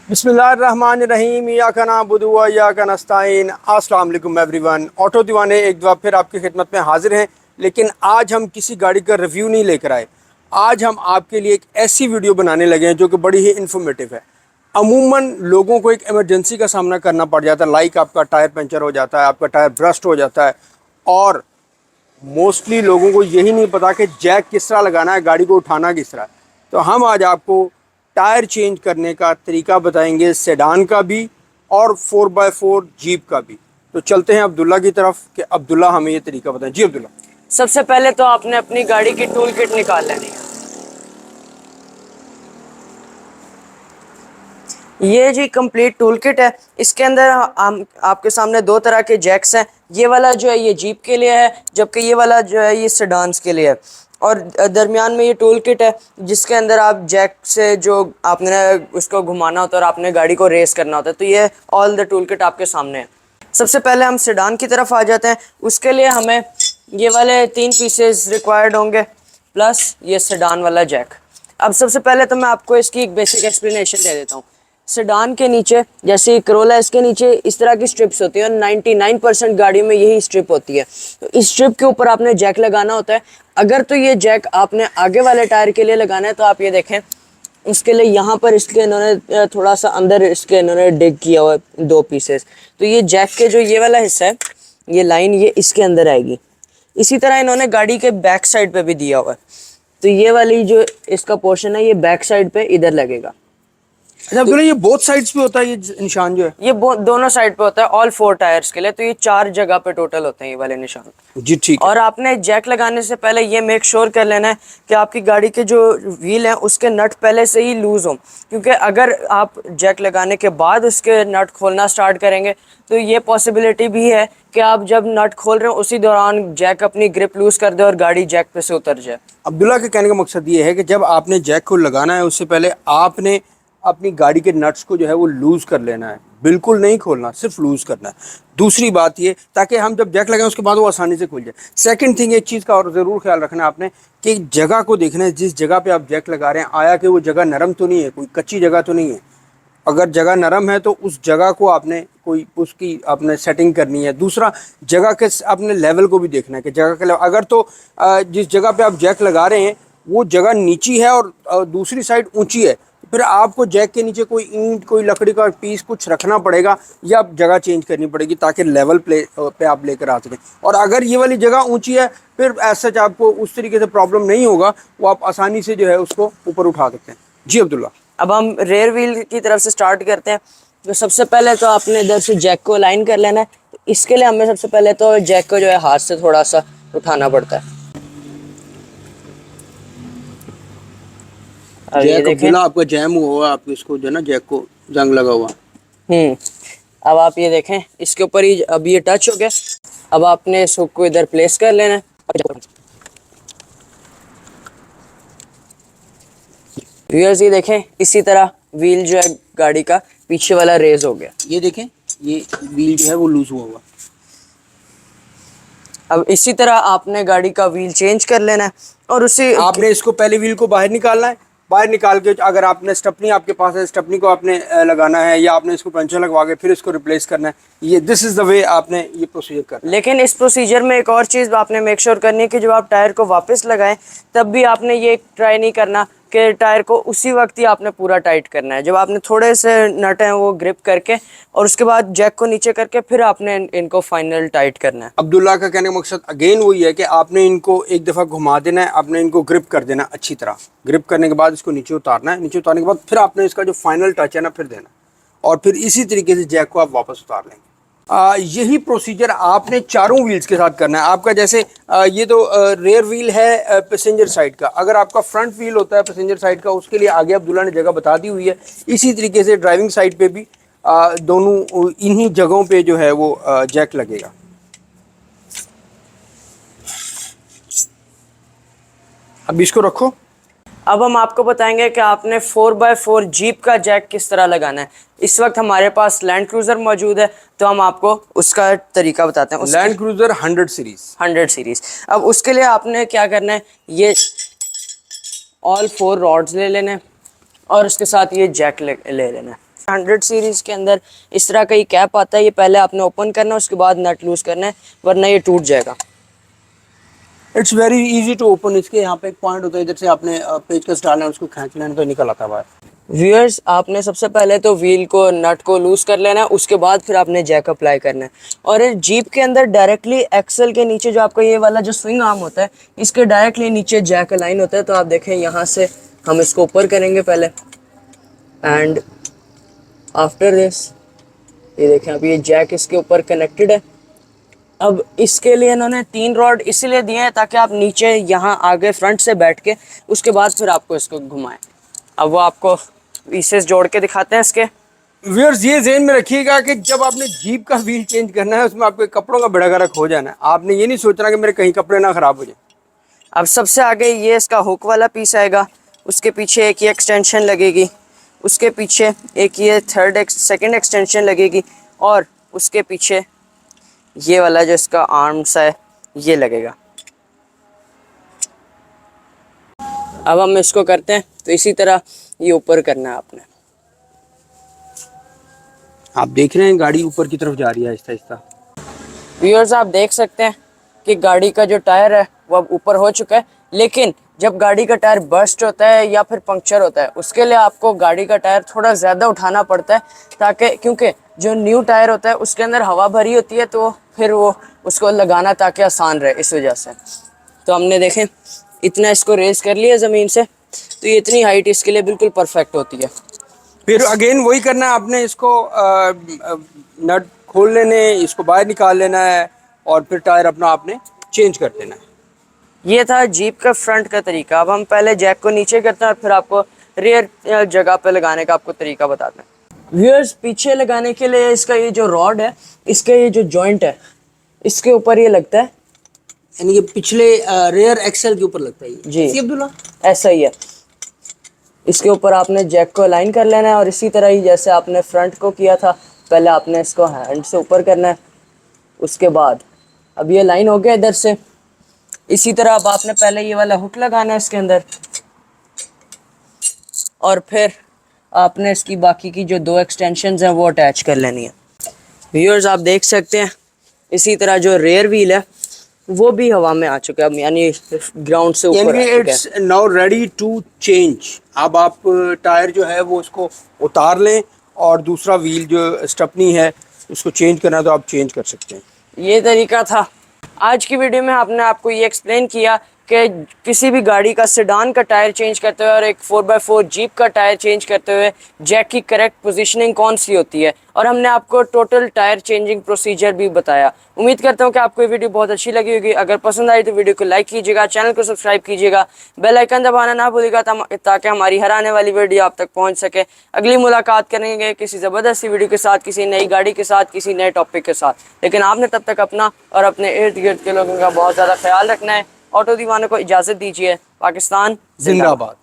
बिस्मिल्लाहिर्रहमानिर्रहीम इय्याका नअबुदु व इय्याका नस्तईन। अस्सलाम वालेकुम एवरीवन। ऑटो दीवाने एक दफ़ा फिर आपकी खिदमत में हाजिर हैं। लेकिन आज हम किसी गाड़ी का रिव्यू नहीं लेकर आए। आज हम आपके लिए एक ऐसी वीडियो बनाने लगे हैं जो कि बड़ी ही इन्फॉर्मेटिव है। अमूमन लोगों को एक इमरजेंसी का सामना करना पड़ जाता है, लाइक आपका टायर पंचर हो जाता है, आपका टायर ब्रस्ट हो जाता है, और मोस्टली लोगों को यही नहीं पता कि जैक किस तरह लगाना है, गाड़ी को उठाना किस तरह है। तो हम आज आपको टायर चेंज करने का तरीका बताएंगे, सेडान का भी और 4x4 जीप का भी। तो चलते हैं अब्दुल्ला की तरफ कि अब्दुल्ला हमें ये तरीका बताएं। जी अब्दुल्ला। सबसे पहले तो आपने अपनी गाड़ी की टूल किट निकाल लेनी है। ये जी कंप्लीट टूल किट है। इसके अंदर हम आपके सामने दो तरह के जैक्स हैं। ये वाला जो है ये जीप के लिए है, जबकि ये वाला जो है ये सेडान्स के लिए है। और दरमियान में ये टूल किट है जिसके अंदर आप जैक से जो आपने उसको घुमाना होता है और आपने गाड़ी को रेस करना होता है। तो ये ऑल द टूल किट आपके सामने है। सबसे पहले हम सेडान की तरफ आ जाते हैं। उसके लिए हमें ये वाले 3 पीसेस रिक्वायर्ड होंगे प्लस ये सेडान वाला जैक। अब सबसे पहले तो मैं आपको इसकी एक बेसिक एक्सप्लेनेशन दे देता हूँ। सेडान के नीचे, जैसे करोला, इसके नीचे इस तरह की स्ट्रिप्स होती है और 99% गाड़ी में यही स्ट्रिप होती है। तो इस स्ट्रिप के ऊपर आपने जैक लगाना होता है। अगर तो ये जैक आपने आगे वाले टायर के लिए लगाना है तो आप ये देखें, उसके लिए यहाँ पर इसके इन्होंने थोड़ा सा अंदर इसके इन्होंने डिग किया हुआ है 2 पीसेस। तो ये जैक के जो ये वाला हिस्सा है, ये लाइन ये इसके अंदर आएगी। इसी तरह इन्होंने गाड़ी के बैक साइड पे भी दिया हुआ है। तो ये वाली जो इसका पोर्शन है ये बैक साइड पे इधर लगेगा। अच्छा अब्दुल्ला, ये बोथ साइड्स पे होता है ये निशान जो है? ये दोनों साइड पे होता है, ऑल 4 टायर्स के लिए। तो ये 4 जगह पे टोटल होते हैं ये वाले निशान। जी ठीक है। और आपने जैक लगाने से पहले ये मेक श्योर कर लेना है कि आपकी गाड़ी के जो व्हील हैं उसके नट पहले से ही लूज हो, क्योंकि अगर आप जैक लगाने के बाद उसके नट खोलना स्टार्ट करेंगे तो ये पॉसिबिलिटी भी है कि आप जब नट खोल रहे हो उसी दौरान जैक अपनी ग्रिप लूज कर दे और गाड़ी जैक पे से उतर जाए। अब्दुल्ला के कहने का मकसद ये है कि जब आपने जैक को लगाना है उससे पहले आपने अपनी गाड़ी के नट्स को जो है वो लूज़ कर लेना है, बिल्कुल नहीं खोलना, सिर्फ लूज़ करना है। दूसरी बात ये, ताकि हम जब जैक लगाएं उसके बाद वो आसानी से खुल जाए। सेकंड थिंग, एक चीज़ का और ज़रूर ख्याल रखना है आपने कि जगह को देखना है, जिस जगह पे आप जैक लगा रहे हैं आया कि वो जगह नरम तो नहीं है, कोई कच्ची जगह तो नहीं है। अगर जगह नरम है तो उस जगह को आपने कोई उसकी आपने सेटिंग करनी है। दूसरा, जगह के अपने लेवल को भी देखना है कि जगह का लेवल, अगर तो जिस जगह पे आप जैक लगा रहे हैं वो जगह नीची है और दूसरी साइड ऊंची है, फिर आपको जैक के नीचे कोई ईंट, कोई लकड़ी का पीस कुछ रखना पड़ेगा या जगह चेंज करनी पड़ेगी ताकि लेवल पे आप लेकर आ सकें। और अगर ये वाली जगह ऊंची है फिर ऐसा आपको उस तरीके से प्रॉब्लम नहीं होगा, वो आप आसानी से जो है उसको ऊपर उठा सकते हैं। जी अब्दुल्ला। अब हम रेयर व्हील की तरफ से स्टार्ट करते हैं। तो सबसे पहले तो आपने इधर से जैक को अलाइन कर लेना है। तो इसके लिए हमें सबसे पहले तो जैक को जो है हाथ से थोड़ा सा उठाना पड़ता है। अब ये जैक देखें, अब्दुल्ला आपका जैम हुआ, आप इसको जो है ना जैक को जंग लगा हुआ। अब आप ये देखें इसके ऊपर ही अब ये टच हो गया। अब आपने इस हुक को इधर प्लेस कर लेना है। व्यूअर्स ये देखें, इसी तरह व्हील जो है गाड़ी का पीछे वाला रेज हो गया। ये देखें, ये व्हील जो है वो लूज हुआ। अब इसी तरह आपने गाड़ी का व्हील चेंज कर लेना है और उसी आपने इसको पहले व्हील को बाहर निकालना है। बाहर निकाल के अगर आपने स्टपनी आपके पास है, स्टपनी को आपने लगाना है या आपने इसको पंचर लगवा के फिर इसको रिप्लेस करना है। ये दिस इज़ द वे आपने ये प्रोसीजर करना है। लेकिन इस प्रोसीजर में एक और चीज़ आपने मेक श्योर करनी है कि जब आप टायर को वापस लगाएं तब भी आपने ये ट्राई नहीं करना कि टायर को उसी वक्त ही आपने पूरा टाइट करना है। जब आपने थोड़े से नट हैं वो ग्रिप करके और उसके बाद जैक को नीचे करके फिर आपने इनको फाइनल टाइट करना है। अब्दुल्ला का कहने का मकसद अगेन वही है कि आपने इनको एक दफ़ा घुमा देना है, आपने इनको ग्रिप कर देना अच्छी तरह। ग्रिप करने के बाद इसको नीचे उतारना है, नीचे उतारने के बाद फिर आपने इसका जो फाइनल टच है ना फिर देना, और फिर इसी तरीके से जैक को आप वापस उतार लेंगे। यही प्रोसीजर आपने चारों व्हील्स के साथ करना है। आपका जैसे ये तो रेयर व्हील है पैसेंजर साइड का, अगर आपका फ्रंट व्हील होता है पैसेंजर साइड का उसके लिए आगे अब्दुल्ला ने जगह बता दी हुई है। इसी तरीके से ड्राइविंग साइड पे भी दोनों इन्हीं जगहों पे जो है वो जैक लगेगा। अब इसको रखो। अब हम आपको बताएंगे कि आपने 4x4 जीप का जैक किस तरह लगाना है। इस वक्त हमारे पास लैंड क्रूजर मौजूद है तो हम आपको उसका तरीका बताते हैं। Land cruiser 100 series. अब उसके लिए आपने क्या करना है, ये ऑल 4 रॉड्स ले लेने और उसके साथ ये जैक ले लेना है। 100 सीरीज के अंदर इस तरह का ही कैप आता है, ये पहले आपने ओपन करना है, उसके बाद नट लूज करना है, वरना ये टूट जाएगा। It's very easy to open. इसके यहाँ पे एक पॉइंट होता है, इधर से आपने पेचकस डालना है, उसको खींच लेना तो निकल आता है बाहर। व्यूअर्स, आपने सबसे पहले तो व्हील को नट को लूज कर लेना है, उसके बाद फिर आपने जैक अप्लाई करना है। और इस जीप के अंदर डायरेक्टली एक्सल के नीचे जो आपका ये वाला जो स्विंग आर्म होता है, इसके डायरेक्टली नीचे जैक अलाइन होता है। तो आप देखें यहाँ से हम इसको ऊपर करेंगे पहले, एंड आफ्टर दिस ये देखें अभी ये जैक इसके ऊपर कनेक्टेड है। अब इसके लिए इन्होंने 3 रॉड इसीलिए दिए हैं ताकि आप नीचे यहाँ आगे फ्रंट से बैठ के उसके बाद फिर आपको इसको घुमाएं। अब वो आपको पीसेस जोड़ के दिखाते हैं इसके। व्यूअर्स, ये ज़हन में रखिएगा कि जब आपने जीप का व्हील चेंज करना है, उसमें आपके कपड़ों का बेड़ा गर्क हो जाना है। आपने ये नहीं सोचना कि मेरे कहीं कपड़े ना ख़राब हो जाए। अब सबसे आगे ये इसका हुक वाला पीस आएगा, उसके पीछे एक ये एक्सटेंशन लगेगी, उसके पीछे एक ये सेकंड एक्सटेंशन लगेगी, और उसके पीछे ये वाला जो इसका आर्म्स है ये लगेगा। अब हम इसको करते हैं तो इसी तरह ये ऊपर करना है आपने। आप देख रहे हैं गाड़ी ऊपर की तरफ जा रही है आहिस्ता आहिस्ता। व्यूअर्स, आप देख सकते हैं कि गाड़ी का जो टायर है वो अब ऊपर हो चुका है, लेकिन जब गाड़ी का टायर बर्स्ट होता है या फिर पंक्चर होता है, उसके लिए आपको गाड़ी का टायर थोड़ा ज़्यादा उठाना पड़ता है, ताकि क्योंकि जो न्यू टायर होता है उसके अंदर हवा भरी होती है, तो फिर वो उसको लगाना ताकि आसान रहे, इस वजह से। तो हमने देखें इतना इसको रेस कर लिया ज़मीन से, तो ये इतनी हाइट इसके लिए बिल्कुल परफेक्ट होती है। फिर अगेन वही करना है आपने, इसको नट खोल लेने, इसको बाहर निकाल लेना है, और फिर टायर अपना आपने चेंज कर देना है। ये था जीप का फ्रंट का तरीका। अब हम पहले जैक को नीचे करते हैं और फिर आपको रियर जगह पे लगाने का आपको तरीका बताते हैं। व्यूअर्स, पीछे लगाने के लिए इसका ये जो रॉड है, इसका ये जो जॉइंट है, इसके ऊपर ये लगता है, यानी कि पिछले रेयर एक्सल के ऊपर लगता है ये। जी ऐसी अब्दुल्ला, ऐसा ही है। इसके ऊपर आपने जैक को अलाइन कर लेना है, और इसी तरह ही जैसे आपने फ्रंट को किया था, पहले आपने इसको हैंड से ऊपर करना है, उसके बाद अब ये लाइन हो गया इधर से। इसी तरह अब आपने पहले ये वाला हुक लगाना है इसके अंदर, और फिर आपने इसकी बाकी की जो 2 एक्सटेंशंस हैं वो अटैच कर लेनी है। व्यूअर्स, आप देख सकते हैं इसी तरह जो रेयर व्हील है वो भी हवा में आ चुका है, यानी ग्राउंड से ऊपर आ चुका है। It's now ready to change. अब आप टायर जो है वो उसको उतार लें, और दूसरा व्हील जो स्टपनी है उसको चेंज करना है तो आप चेंज कर सकते हैं। ये तरीका था। आज की वीडियो में आपने आपको ये एक्सप्लेन किया कि किसी भी गाड़ी का सेडान का टायर चेंज करते हुए और एक 4x4 जीप का टायर चेंज करते हुए जैक की करेक्ट पोजीशनिंग कौन सी होती है, और हमने आपको टोटल टायर चेंजिंग प्रोसीजर भी बताया। उम्मीद करता हूँ कि आपको ये वीडियो बहुत अच्छी लगी होगी। अगर पसंद आई तो वीडियो को लाइक कीजिएगा, चैनल को सब्सक्राइब कीजिएगा, बेल आइकन दबाना ना भूलिएगा ताकि हमारी हर आने वाली वीडियो आप तक पहुँच सके। अगली मुलाकात करेंगे किसी ज़बरदस्त वीडियो के साथ, किसी नई गाड़ी के साथ, किसी नए टॉपिक के साथ। लेकिन आपने तब तक अपना और अपने इर्द गिर्द के लोगों का बहुत ज़्यादा ख्याल रखना है। ऑटो दीवाने को इजाज़त दीजिए। पाकिस्तान जिंदाबाद।